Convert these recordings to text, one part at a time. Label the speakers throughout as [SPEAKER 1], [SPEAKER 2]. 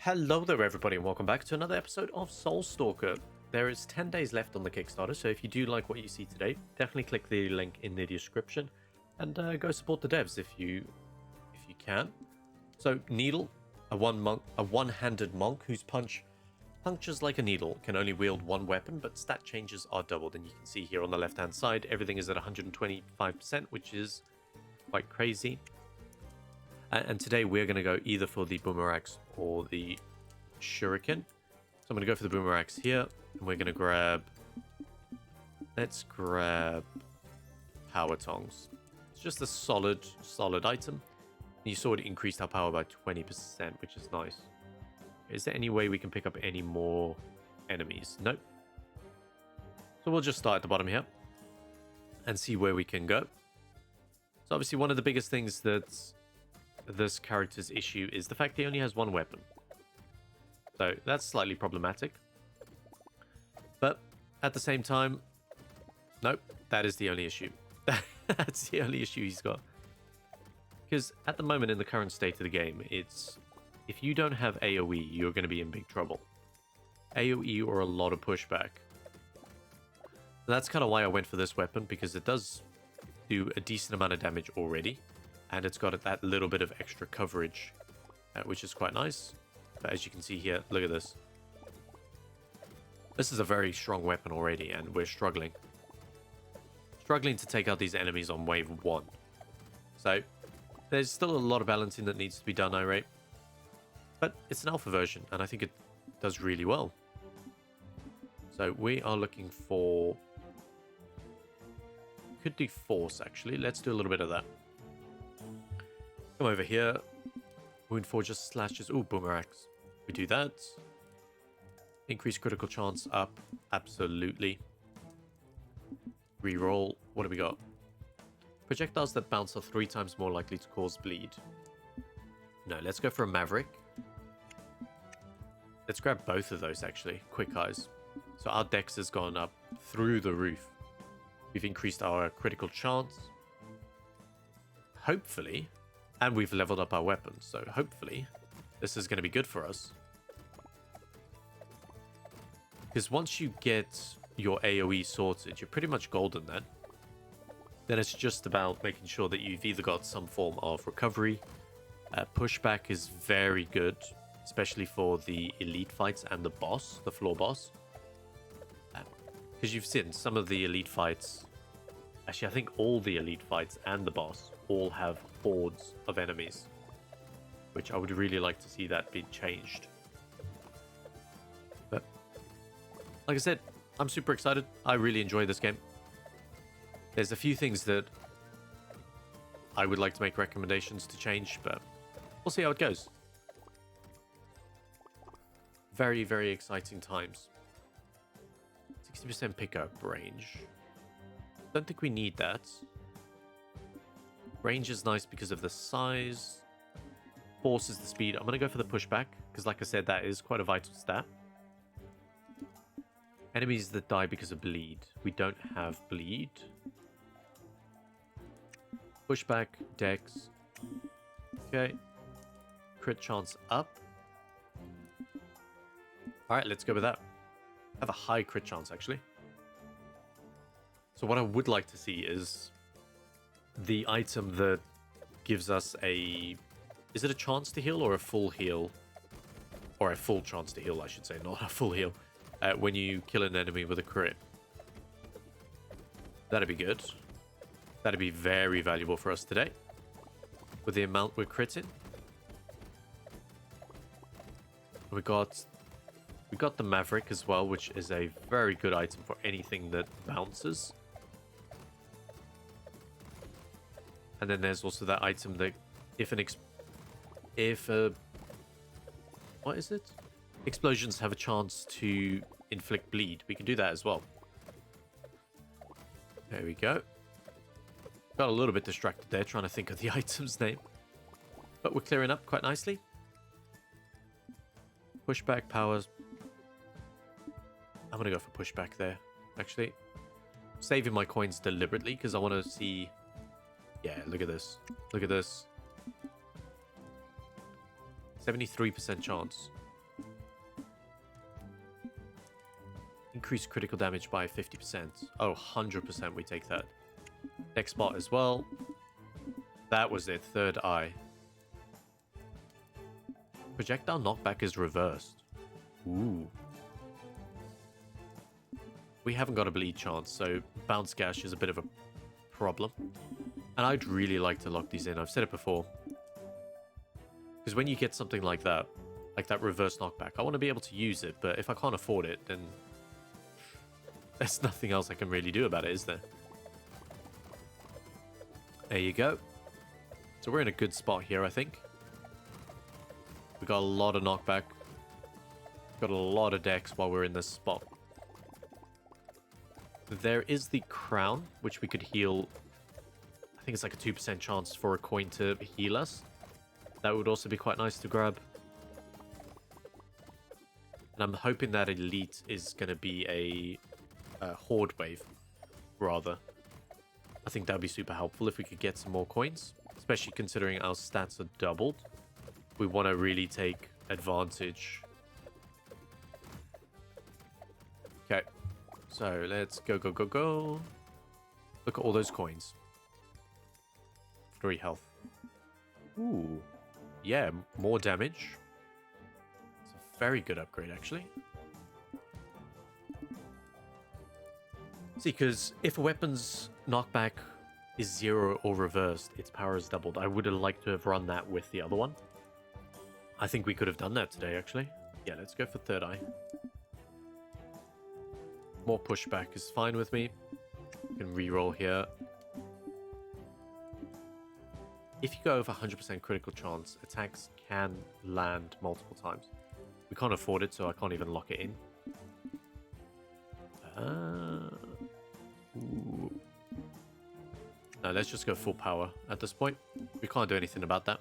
[SPEAKER 1] Hello there everybody and welcome back to another episode of Stalker. There is 10 days left on the Kickstarter, so if you do like what you see today, definitely click the link in the description and go support the devs if you can. So Needle, a one-handed monk whose punch punctures like a needle, can only wield one weapon, but stat changes are doubled, and you can see here on the left hand side everything is at 125%, which is quite crazy. And today we're going to go either for the boomerangs or the shuriken. So I'm going to go for the boomerangs here, and we're going to grab... Let's grab power tongs. It's just a solid item. You saw it increased our power by 20%, which is nice. Is there any way we can pick up any more enemies? Nope. So we'll just start at the bottom here and see where we can go. So obviously one of the biggest things that's this character's issue is the fact he only has one weapon. So that's slightly problematic. But at the same time, nope, that is the only issue. That's the only issue he's got. Because at the moment in the current state of the game, it's if you don't have AoE, you're going to be in big trouble. AoE or a lot of pushback. That's kind of why I went for this weapon, because it does do a decent amount of damage already. And it's got that little bit of extra coverage, which is quite nice. But as you can see here, look at this. This is a very strong weapon already, and we're struggling. Struggling to take out these enemies on wave 1. So, there's still a lot of balancing that needs to be done, I rate. But it's an alpha version, and I think it does really well. So, we are looking for... Could do force, actually. Let's do a little bit of that. Come over here. Wound 4 just slashes. Ooh, boomerangs. We do that. Increase critical chance up. Absolutely. Reroll. What do we got? Projectiles that bounce are 3 times more likely to cause bleed. No, let's go for a Maverick. Let's grab both of those, actually. Quick eyes. So our dex has gone up through the roof. We've increased our critical chance. Hopefully... And we've leveled up our weapons, so hopefully this is going to be good for us. Because once you get your AoE sorted, you're pretty much golden then. Then it's just about making sure that you've either got some form of recovery. Pushback is very good, especially for the elite fights and the boss, the floor boss. Because you've seen some of the elite fights... Actually, I think all the elite fights and the boss all have hordes of enemies, which I would really like to see that be changed. But like I said, I'm super excited. I really enjoy this game. There's a few things that I would like to make recommendations to change, but we'll see how it goes. Very, very exciting times. 60% pickup range. Don't think we need that. Range is nice because of the size. Force is the speed. I'm going to go for the pushback, because like I said, that is quite a vital stat. Enemies that die because of bleed. We don't have bleed. Pushback, dex. Okay. Crit chance up. Alright, let's go with that. I have a high crit chance, actually. So what I would like to see is the item that gives us a... Is it a chance to heal or a full heal? Or a full chance to heal, I should say, not a full heal. When you kill an enemy with a crit. That'd be good. That'd be very valuable for us today. With the amount we're critting. We got the Maverick as well, which is a very good item for anything that bounces. And then there's also that item that what is it? Explosions have a chance to inflict bleed. We can do that as well. There we go. Got a little bit distracted there trying to think of the item's name. But we're clearing up quite nicely. Pushback powers. I'm going to go for pushback there, actually. Saving my coins deliberately because I want to see... Yeah, look at this. Look at this. 73% chance. Increase critical damage by 50%. Oh, 100% we take that. Next spot as well. That was it. Third eye. Projectile knockback is reversed. Ooh. We haven't got a bleed chance, so bounce gash is a bit of a problem. And I'd really like to lock these in. I've said it before. Because when you get something like that reverse knockback, I want to be able to use it, but if I can't afford it, then there's nothing else I can really do about it, is there? There you go. So we're in a good spot here, I think. We got a lot of knockback. Got a lot of decks while we're in this spot. There is the crown, which we could heal. I think it's like a 2% chance for a coin to heal us. That would also be quite nice to grab. And I'm hoping that elite is going to be a horde wave, rather. I think that would be super helpful if we could get some more coins, especially considering our stats are doubled. We want to really take advantage. Okay, so let's go, go, go, go. Look at all those coins. 3 health. Ooh. Yeah, more damage. It's a very good upgrade, actually. See, because if a weapon's knockback is 0 or reversed, its power is doubled. I would have liked to have run that with the other one. I think we could have done that today, actually. Yeah, let's go for third eye. More pushback is fine with me. We can reroll here. If you go over 100% critical chance, attacks can land multiple times. We can't afford it, so I can't even lock it in. Ooh. No, let's just go full power at this point. We can't do anything about that.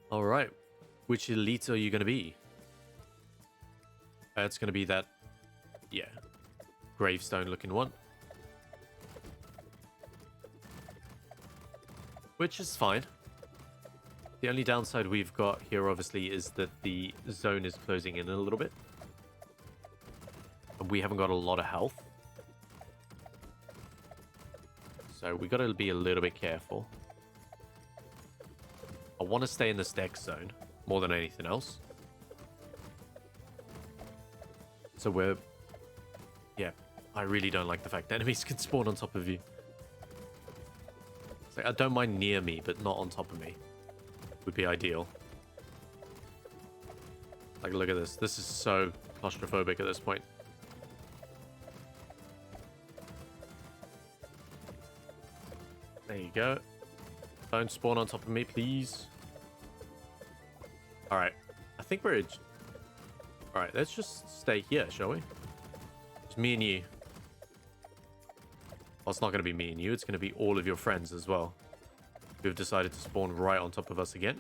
[SPEAKER 1] Alright. Which elite are you going to be? It's going to be that, yeah, gravestone looking one. Which is fine. The only downside we've got here, obviously, is that the zone is closing in a little bit. And we haven't got a lot of health. So we got to be a little bit careful. I want to stay in this dex zone more than anything else. So we're... Yeah, I really don't like the fact that enemies can spawn on top of you. It's like, I don't mind near me, but not on top of me. Would be ideal. Like, look at this. This is so claustrophobic at this point. There you go. Don't spawn on top of me, please. Alright. I think we're... Alright, let's just stay here, shall we? It's me and you. Well, it's not going to be me and you. It's going to be all of your friends as well, who've decided to spawn right on top of us again.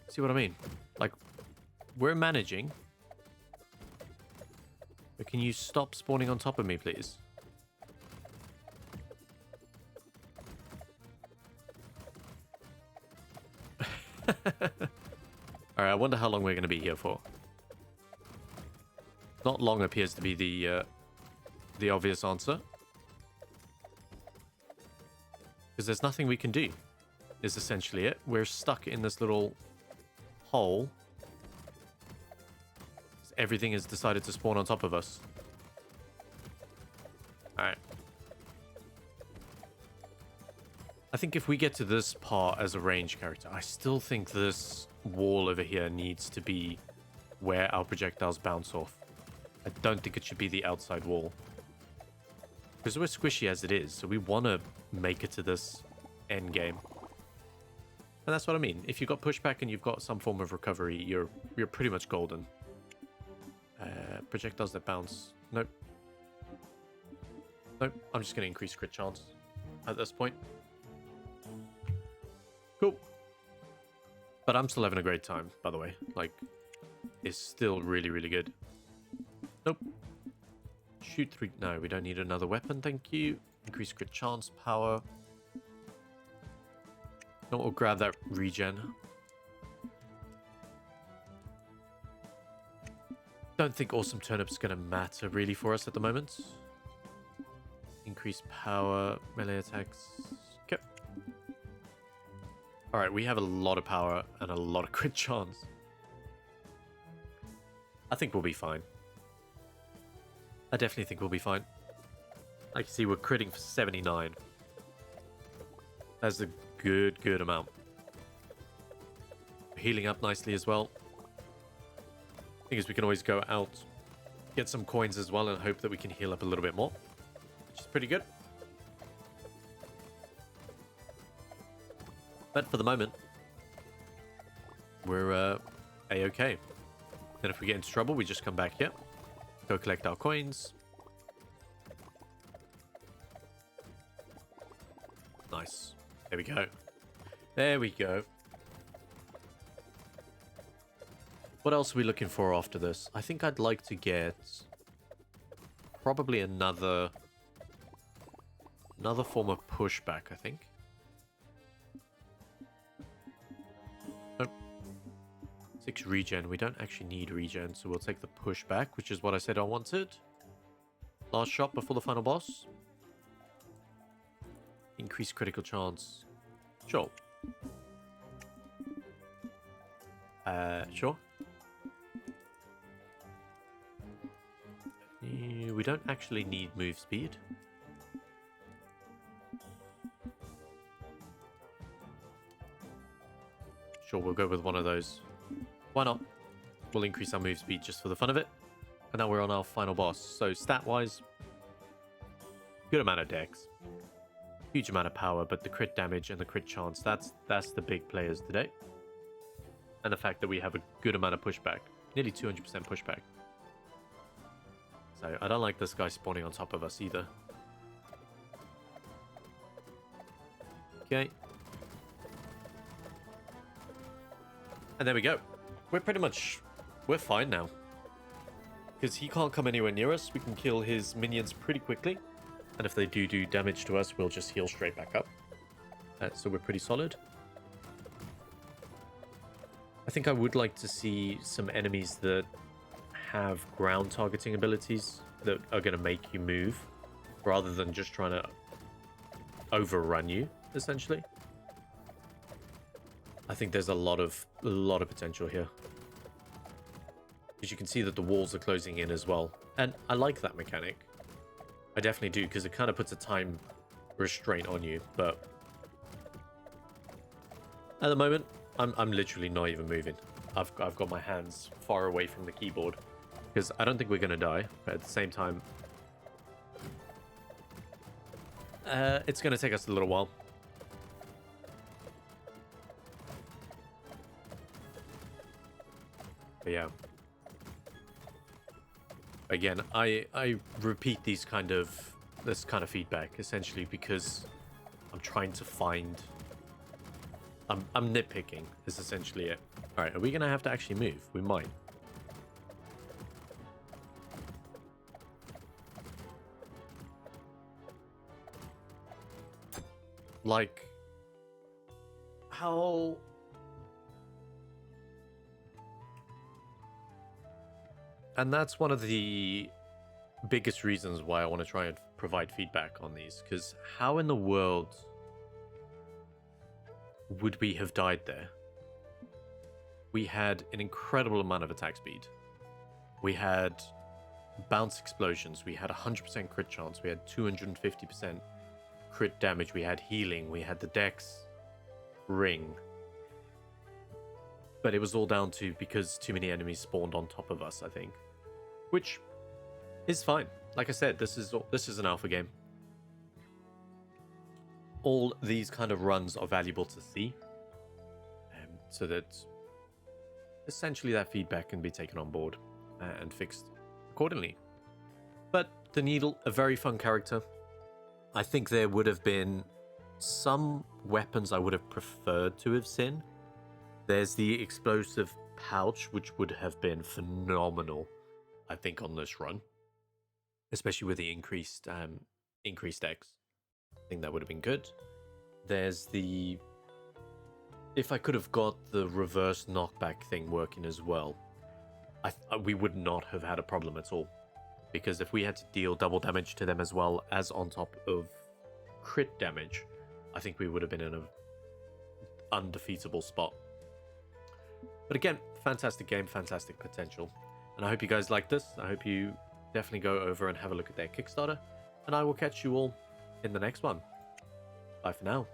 [SPEAKER 1] See what I mean? Like, we're managing. But can you stop spawning on top of me, please? Alright, I wonder how long we're going to be here for. Not long appears to be the obvious answer. Because there's nothing we can do, is essentially it. We're stuck in this little hole. Everything has decided to spawn on top of us. Alright. I think if we get to this part as a range character, I still think this wall over here needs to be where our projectiles bounce off. I don't think it should be the outside wall. Because we're squishy as it is, so we want to make it to this end game. And that's what I mean. If you've got pushback and you've got some form of recovery, you're pretty much golden. Projectiles that bounce. Nope. Nope. I'm just going to increase crit chance at this point. Cool. But I'm still having a great time, by the way. Like, it's still really, really good. Nope. Shoot 3. No, we don't need another weapon, thank you. Increase crit chance, power. No, we'll grab that regen. Don't think awesome turnip's going to matter really for us at the moment. Increased power, melee attacks. Okay. Alright, we have a lot of power and a lot of crit chance. I think we'll be fine. I definitely think we'll be fine. I can see we're critting for 79. That's a good amount. Healing up nicely as well. Thing is, we can always go out, get some coins as well, and hope that we can heal up a little bit more, which is pretty good. But for the moment, we're a-okay. Then if we get into trouble, we just come back here, go collect our coins. Nice. There we go. There we go. What else are we looking for after this? I think I'd like to get probably another form of pushback, I think. Oh. 6 regen. We don't actually need regen, so we'll take the pushback, which is what I said I wanted. Last shot before the final boss. Increased critical chance. Sure. Sure. We don't actually need move speed. Sure, we'll go with one of those. Why not? We'll increase our move speed just for the fun of it. And now we're on our final boss. So stat-wise, good amount of dex. Huge amount of power, but the crit damage and the crit chance, that's the big players today. And the fact that we have a good amount of pushback. Nearly 200% pushback. So I don't like this guy spawning on top of us either. Okay. And there we go. We're fine now. Because he can't come anywhere near us. We can kill his minions pretty quickly. And if they do damage to us, we'll just heal straight back up. So we're pretty solid. I think I would like to see some enemies that have ground targeting abilities that are going to make you move rather than just trying to overrun you, essentially. I think there's a lot of potential here. Because you can see that the walls are closing in as well. And I like that mechanic. I definitely do, because it kind of puts a time restraint on you, but at the moment, I'm literally not even moving. I've got my hands far away from the keyboard, because I don't think we're going to die, but at the same time, it's going to take us a little while. But yeah. Again, I repeat this kind of feedback essentially because I'm trying to find. I'm nitpicking is essentially it. All right, are we gonna have to actually move? We might. Like, how? And that's one of the biggest reasons why I want to try and provide feedback on these, because how in the world would we have died there? We had an incredible amount of attack speed. We had bounce explosions. We had 100% crit chance. We had 250% crit damage. We had healing. We had the dex ring. But it was all down to because too many enemies spawned on top of us, I think. Which is fine. Like I said, this is an alpha game. All these kind of runs are valuable to see. So that essentially that feedback can be taken on board and fixed accordingly. But the Needle, a very fun character. I think there would have been some weapons I would have preferred to have seen. There's the explosive pouch, which would have been phenomenal, I think, on this run. Especially with the increased X. I think that would have been good. There's the... If I could have got the reverse knockback thing working as well. we would not have had a problem at all. Because if we had to deal double damage to them as well as on top of crit damage, I think we would have been in an undefeatable spot. But again, fantastic game, fantastic potential. And I hope you guys like this. I hope you definitely go over and have a look at their Kickstarter. And I will catch you all in the next one. Bye for now.